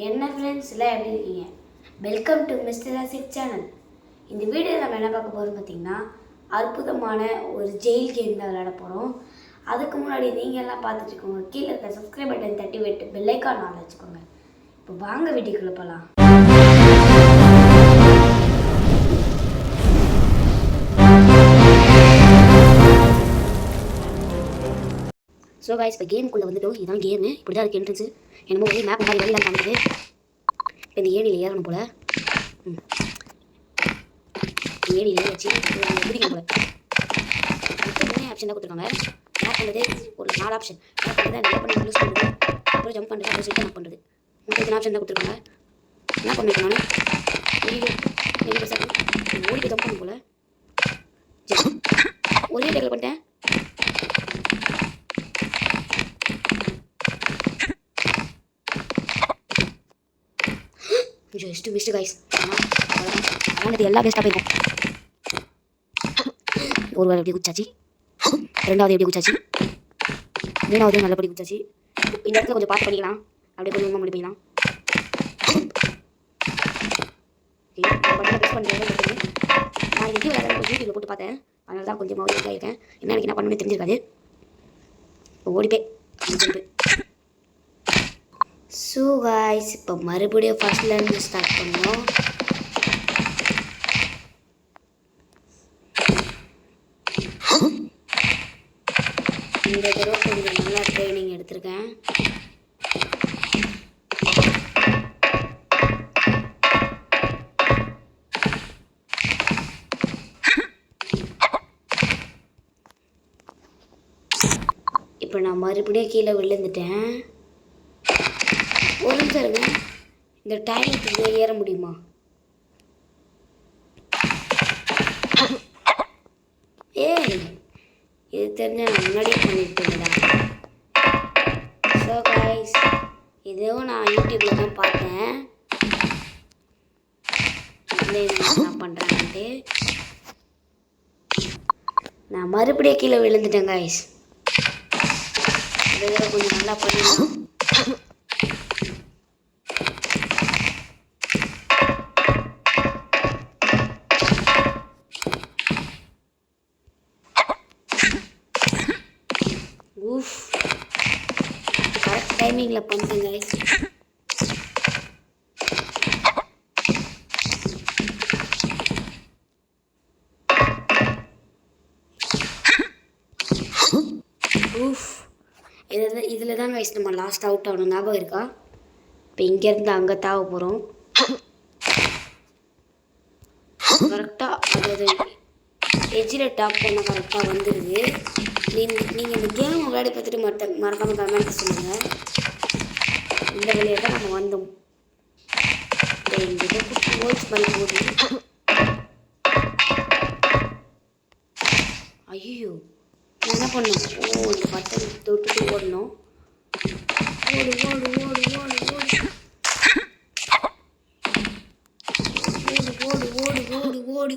என்ன ஃப்ரெண்ட்ஸ் எல்லாம் எப்படி இருக்கீங்க? Welcome to mister Rasik channel. இந்த வீடியோவில் நம்ம என்ன பார்க்க போகிறோம் பார்த்தீங்கன்னா, அற்புதமான ஒரு ஜெயில் கேம் தான் விளையாட போகிறோம். அதுக்கு முன்னாடி நீங்கள் எல்லாம் பார்த்துட்டு இருக்கோங்க, கீழே இருக்க சப்ஸ்கிரைப் பட்டன் தட்டி விட்டு பெல் ஐக்கான் ஆன் வச்சுக்கோங்க. இப்போ வாங்க வீடியோக்குள்ளே போகலாம். ஸோ கைஸ், இப்போ கேமுக்குள்ளே வந்துட்டோம். இதுதான் கேமு. இப்படி தான் இருக்குது என்ட்ரன்ஸு. என்னமோ ஒரே மேப் மாதிரி வெளியெல்லாம் காமிக்குது. இப்போ இந்த ஏணியில் ஏறணும் போல். ஏணியில் வச்சு குதிக்கணும் போல். மூணே ஆப்ஷன் தான் கொடுத்துருக்காங்க. மேப் பண்ணுறது ஒரு 4 ஆப்ஷன். மேப் பண்ணுறது அந்த ஓப்பன் க்ளோஸ் பண்ணுறது, அப்புறம் ஜம்ப் பண்ணுறது, அப்புறம் சிட் பண்ணுறது. மொத்தம் இத்தனை ஆப்ஷன் தான் கொடுத்துருக்காங்க. என்ன பண்ணிருக்கேன் நான் ஓடி ஜம்ப் பண்ணணும் போல். ஒரே டேக்கில் பண்ணிட்டேன். Just missed guys. ஆனால் இது எல்லா வேஸ்ட்டாக போயிருக்கும். ஒரு வேலை எப்படி குச்சாச்சு, ரெண்டாவது எப்படி குச்சாச்சு, மூணாவது நல்லபடி குச்சாச்சு. இந்த இடத்துல கொஞ்சம் பார்த்து பண்ணிக்கலாம். அப்படியே கொஞ்சம் முன்னாடி பண்ணிக்கலாம். ப்ரெஸ் பண்ணிட்டு நான் எப்படி யூடியூப்ல போட்டு பார்த்தேன். அதனால தான் கொஞ்சம் மௌலியாக இருக்கேன். என்ன எனக்கு என்ன பண்ணணும்னு தெரிஞ்சிருக்காது. ஓடிப்பே. ஸோ காய்ஸ், இப்போ மறுபடியும் ஃபர்ஸ்ட்லேருந்து ஸ்டார்ட் பண்ணோம். இந்த தடவை கொஞ்சம் நல்லா ட்ரைனிங் எடுத்திருக்கேன். இப்போ நான் மறுபடியும் கீழே விழுந்துட்டேன். ஒரு நிமிஷம் இருங்க. இந்த டைமுக்கு ஏற முடியுமா? இது தெரிஞ்ச நான் முன்னாடியே பண்ணியிருக்கேன்டா. ஸோ கைஸ், இதுவும் நான் யூடியூப்பில் தான் பார்த்தேன். நான் பண்ணுறேன்ட்டு நான் மறுபடியும் கீழே விழுந்துட்டேன் கைஸ். இதை கொஞ்சம் நல்லா பண்ணிடலாம். கரெக்ட் டைமிங்கில் பண்ணிட்டேன் கைஸ். இதில் தான் கைஸ் நம்ம லாஸ்ட் அவுட் ஆகணும். ஞாபகம் இருக்கா? இப்போ இங்கேருந்து அங்கே தாவ போகிறோம். கரெக்டாக அதாவது எஜ்ஜில் டாப் பண்ண கரெக்டாக வந்துடுது. நீங்கள் இந்த கேம் விளையாடி பார்த்துட்டு மறக்காமல் கமெண்ட் சொல்லுங்கள். இந்த வழியாக தான் நம்ம வந்தோம். இங்கே ஓட்ஸ் பண்ணி போடுது. ஐயோ, நான் என்ன பண்ணோம்? இந்த பட்டன் தொட்டுட்டு ஓடணும். ஓடு ஓடு ஓடு ஓடு ஓடு ஓடு ஓடு ஓடு ஓடு.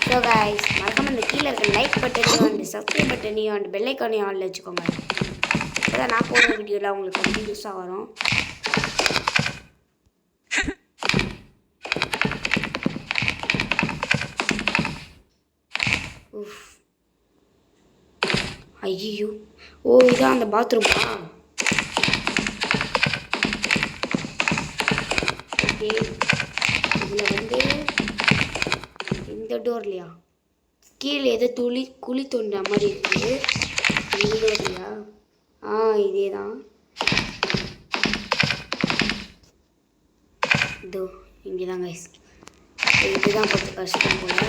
ஸோ கைஸ், மறக்காம இந்த கீழே இருக்க லைக் பட்டனையும் அண்ட் சப்ஸ்கிரைப் பட்டனையும் அண்ட் பெல் ஐக்கானையும் ஆன்ல வச்சுக்கோங்க. அதான் நான் போடுற வீடியோவில் உங்களுக்கு கண்டினியூஸாக வரும். ஐயோ, இதான் அந்த பாத்ரூமா? ஓகே, இதில் வந்து இந்த டோர்லையா கீழே ஏதோ குழி தோன்ற மாதிரி இருக்குது. இந்த டோர்லையா? இதே தான். இதோ இங்கே தான் கைஸ். இதுதான் கொஞ்சம் கஷ்டம் போல.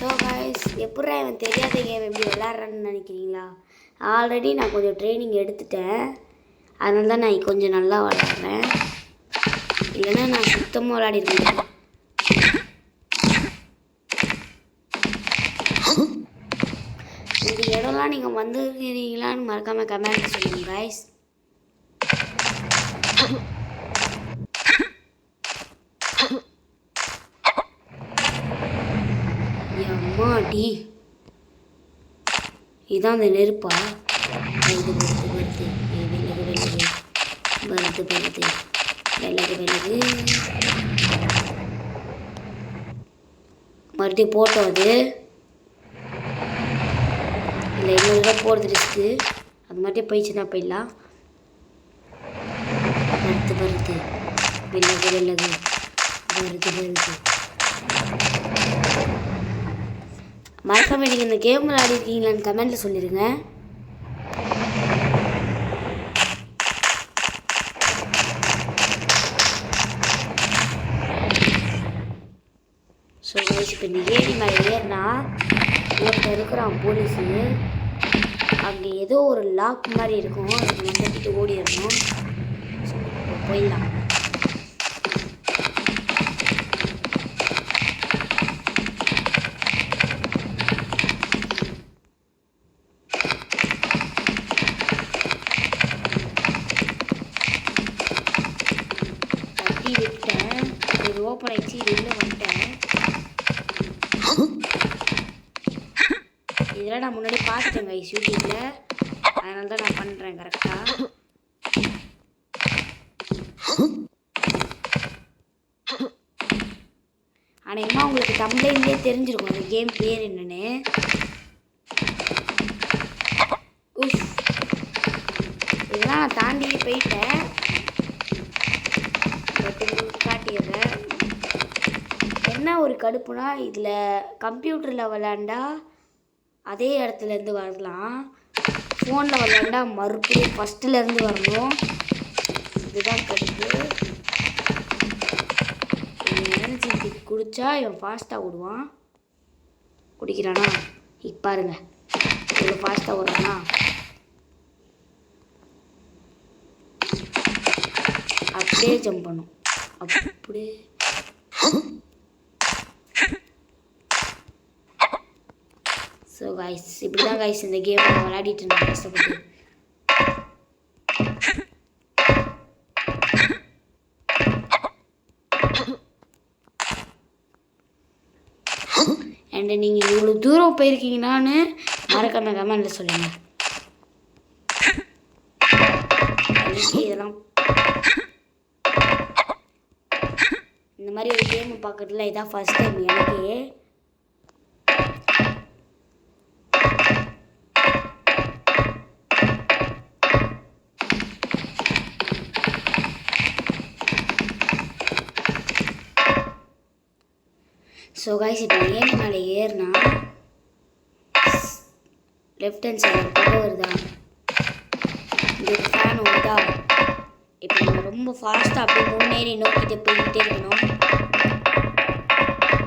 ஸோ கைஸ், எப்படா இவன் தெரியாத கேம் எப்படி விளாட்றான்னு நினைக்கிறீங்களா? ஆல்ரெடி நான் கொஞ்சம் ட்ரைனிங் எடுத்துட்டேன். அதனால தான் நான் கொஞ்சம் நல்லா விளாட்றேன். இல்லைன்னா நான் சுத்தமாக விளையாடிருக்கேன். இந்த இடம்லாம் நீங்கள் வந்துருக்கிறீங்களான்னு மறக்காமல் கமெண்ட் சொல்லுங்கள் கைஸ். அம்மாடி, இதான் அந்த நெருப்பா? வருது வருது வருது, விலகு விலகு, வருது வருது, விலகு விலகு. மறுபடியும் போட்டோம் அது இல்லை, இன்னொரு தடவை போகிறது ரிஸ்க்கு. அது மறுபடியும் போயிடுச்சுன்னா போயிடலாம். வருது வருது, விலகு விலகு, வருது வருது. மறக்காம நீங்கள் இந்த கேம் விளையாடிருக்கீங்களான்னு கமெண்ட்டில் சொல்லிடுங்க. ஸோ கைஸ், இப்போ இந்த ஏரி மேலே ஏறினா ஒருத்தர் இருக்கிறான் போலீஸு. அங்கே ஏதோ ஒரு லாக் மாதிரி இருக்கும், அதுக்கு நம்ம கட்டிட்டு ஓடிடணும். ஸோ போயிடலாம். கட்டி விட்டேன், இது ஓப்பன் ஆயிடுச்சு, இது உள்ளே வந்துட்டேன். இதெல்லாம் நான் முன்னாடி பார்த்துட்டேன் கைஸ் யூடியூப்பில், அதனால தான் நான் பண்ணுறேன் கரெக்டாக. ஆனால் உங்களுக்கு தம்ப்லைன்லேயே தெரிஞ்சிருக்கும் அந்த கேம் பேர் என்னன்னு. இதெல்லாம் நான் தாண்டி போயிட்டேன், பட் உங்களுக்கு காட்டிடுறேன். என்ன ஒரு கடுப்புனா, இதில் கம்ப்யூட்டரில் விளாண்டா அதே இடத்துலேருந்து வரலாம், ஃபோனில் விளாண்டா மறுபடியும் ஃபஸ்ட்டுலேருந்து வரணும். இதுதான் கடுப்பு. எனர்ஜி குடித்தா இவன் ஃபாஸ்ட்டாக ஓடுவான். குடிக்கிறானா? இப்போ பாருங்க இவ்வளோ ஃபாஸ்ட்டாக ஓடுறானா. அப்படியே ஜம்ப் பண்ணும், அப்படியே. ஸோ கைஸ், இப்படி தான் கைஸ் இந்த கேம் நான் விளையாடிட்டு இருந்தேன் கஷ்டப்பட்டு. அண்ட் நீங்கள் இவ்வளோ தூரம் போயிருக்கீங்கன்னான்னு மறக்காம கமெண்ட்டில் சொல்லுங்கள். இதெல்லாம் இந்த மாதிரி ஒரு கேம் பார்க்கறதுல இதான் ஃபர்ஸ்ட் டைம் எனக்கு. ஸோ கைஸ், இப்போ ஏன் மேலே ஏறினா லெஃப்ட் ஹேண்ட் சைடில் புகை வருதா, இங்கே ஒரு ஃபேன் வருதா. இப்போ நம்ம ரொம்ப ஃபாஸ்ட்டாக அப்படியே முன்னேறி நோக்கிட்டு போய்கிட்டே இருக்கணும்.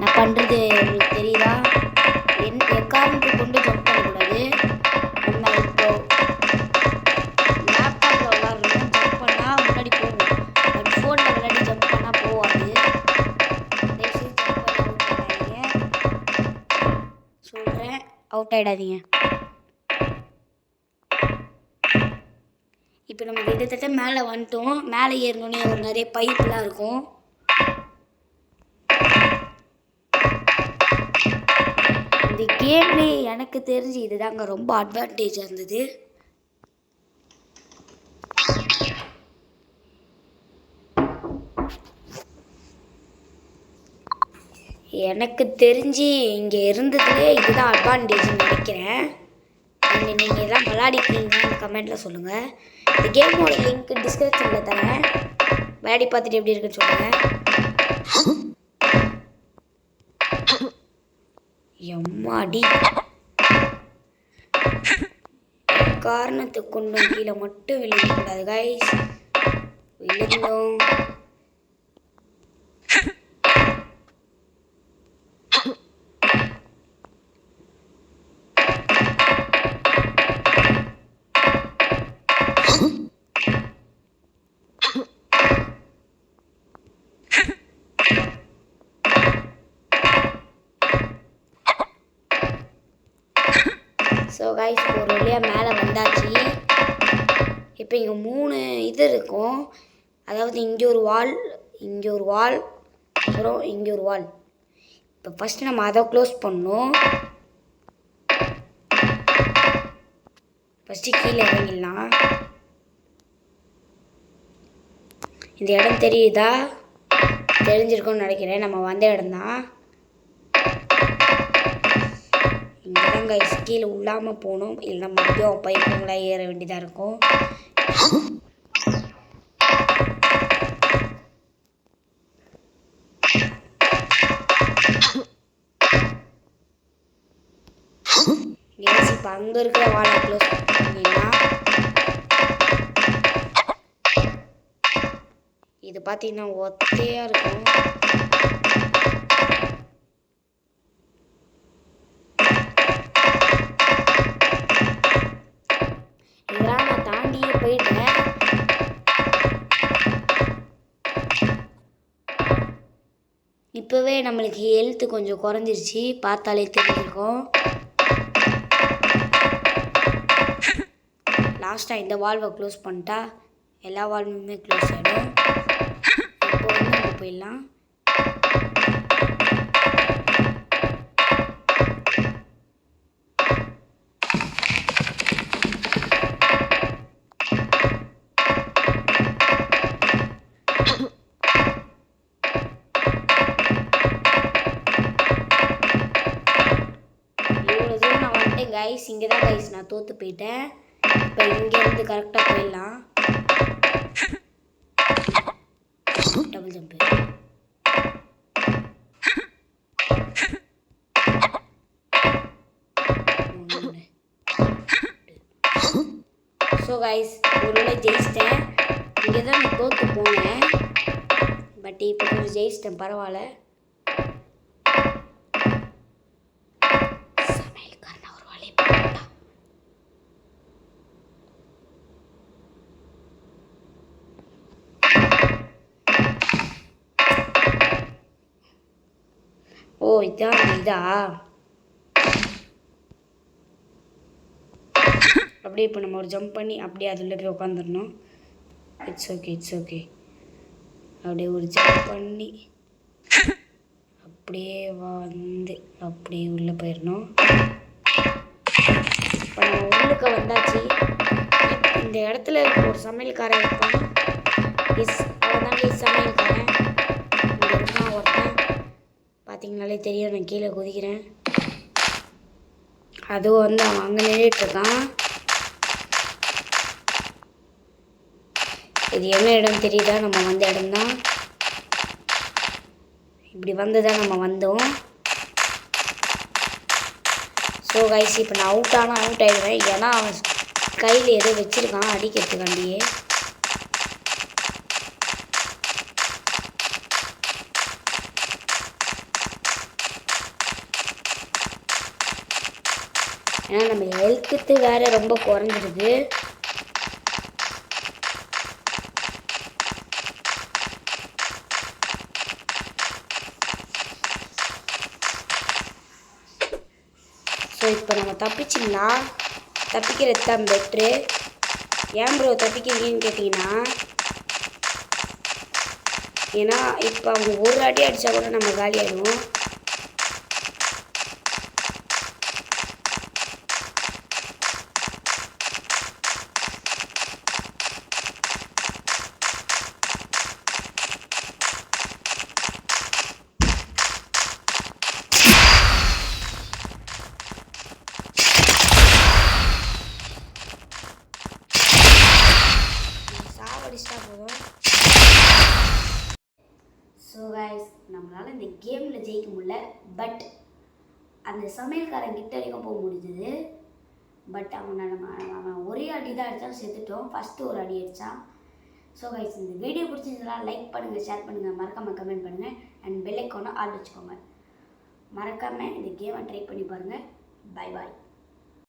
நான் பண்ணுறது உங்களுக்கு தெரியுதா? எக்காரணத்தை கொண்டு ஜம்ப் பண்ணக்கூடாது. நம்ம இப்போ லேப்டாப்பில் விளாட்றோம், ஜம்ப் பண்ணால் முன்னாடி போகும், பட் ஃபோனில் விளையாடி ஜம்ப் பண்ணால் போகாது. சொல்கிறேன், அவுட் ஆகிடாதீங்க. இப்போ நம்ம கிட்டத்தட்ட மேலே வந்துட்டோம். மேலே ஏறினோடனே ஒரு நிறைய பைப்லாம் இருக்கும். இந்த கேம்லே எனக்கு தெரிஞ்சு இதுதாங்க ரொம்ப அட்வான்டேஜாக இருந்தது. எனக்கு தெரிஞ்சு இங்கே இருந்ததுலே இதுதான் அட்வான்டேஜ்னு நினைக்கிறேன். அண்ட் நீங்கள் எல்லாம் விளையாடிக்கிறீங்கன்னு கமெண்ட்டில் சொல்லுங்கள். இந்த கேமோட லிங்க் டிஸ்கிரிப்ஷனில் தரேன், விளையாடி பார்த்துட்டு எப்படி இருக்குன்னு சொல்லுங்கள். எம்மாடி, காரணத்தை கொண்டும் கீழே மட்டும் விழுகக்கூடாது கைஸ். விழுந்தோம். ஸோ ஸோ கைஸ் ஒரு வழியாக மேலே வந்தாச்சு. இப்போ இங்கே 3 இது இருக்கும். அதாவது இங்கே ஒரு வால், இங்கே ஒரு வால், அப்புறம் இங்கே ஒரு வால். இப்போ ஃபஸ்ட்டு நம்ம அதை க்ளோஸ் பண்ணணும். ஃபஸ்ட்டு கீழே இறங்கிடலாம். இந்த இடம் தெரியுதா? தெரிஞ்சிருக்கும்னு நினைக்கிறேன். நம்ம வந்த இடம் தான். இங்கே தான் கைஸ் கீழே உள்ளாமல் போகணும். இல்லைன்னா மறுபடியும் பைப்புங்களாக ஏற வேண்டியதாக இருக்கும். இப்போ அங்கே இருக்கிற வாழை க்ளோஸ் பண்ணிங்கன்னா இது பார்த்தீங்கன்னா ஒத்தையாக இருக்கும். இதெல்லாம் நான் தாண்டியே போயிட்டேன். இப்போவே நம்மளுக்கு ஹெல்த்து கொஞ்சம் குறைஞ்சிருச்சு, பார்த்தாலே தெரிஞ்சிருக்கும். லாஸ்ட்டாக இந்த வால்வை க்ளோஸ் பண்ணிட்டா எல்லா வால்வுமே க்ளோஸ் ஆகிடும். இப்போ வந்து நம்ம போயிடலாம். இவ்வளோ தூரம் நான் வந்துட்டேன் கைஸ். இங்கே தான் கைஸ் நான் தோற்று போயிட்டேன். இப்போ இங்கேருந்து கரெக்டாக போயிடலாம். Double jump. ஸோ கைஸ் ஒரு வேளை ஜெயிச்சிட்டேன். இங்கே தான் நான் தோற்று போனேன். பட் இப்போ கொஞ்சம் ஜெயிச்சிட்டேன், பரவாயில்ல. ஓ இதான் இதா? அப்படியே இப்போ நம்ம ஒரு ஜம்ப் பண்ணி அப்படியே அதில் போய் உட்காந்துடணும். It's okay, it's okay. அப்படியே ஒரு ஜம்ப் பண்ணி அப்படியே வந்து அப்படியே உள்ளே போயிடணும். இப்போ நம்ம உள்ளுக்க வந்தாச்சு. இந்த இடத்துல ஒரு சமையல்காரன் இருப்பான். அவன் தான் சமையல்காரன். இங்கே இருக்கான் ஒருத்தன், பார்த்தீங்கனாலே தெரியும். நான் கீழே குதிக்கிறேன். அதுவும் வந்து அவன் அங்கே நின்றுட்டுருக்கான். இது என்ன இடம் தெரியுதா? நம்ம வந்த இடம்தான். இப்படி வந்து தான் நம்ம வந்தோம். ஸோ கைஸ் இப்போ நான் அவுட் ஆகிடுவேன். ஏன்னா அவன் கையில் ஏதோ வச்சுருக்கான் அடிக்கிறதுக்காண்டியே. ஏன்னா நம்ம ஹெல்த்து வேறு ரொம்ப குறைஞ்சிருது. ஸோ இப்போ நம்ம தப்பிச்சிடலாம். தப்பிக்கிறது தான் பெட்ரு. ஏன் ப்ரோ தப்பிக்கிறீங்கன்னு கேட்டிங்கன்னா, ஏன்னா இப்போ அவங்க ஒரு அடி அடித்தா கூட நம்ம காலி ஆகிடுவோம். ஸோ கைஸ் நம்மளால் இந்த கேமில் ஜெயிக்க முடியல. பட் அந்த சமையல்காரன் கிட்ட வரைக்கும் போக முடிஞ்சது. பட் அவன் ஒரே அடி தான் அடித்தான், செத்துட்டோம். ஃபஸ்ட்டு ஒரு அடி அடித்தான். ஸோ கைஸ் இந்த வீடியோ பிடிச்சிருந்தா லைக் பண்ணுங்கள், ஷேர் பண்ணுங்கள், மறக்காமல் கமெண்ட் பண்ணுங்கள். அண்ட் பெல் ஐக்கானை ஆல் வச்சுக்கோங்க. மறக்காமல் இந்த கேமை ட்ரை பண்ணி பாருங்கள். Bye bye.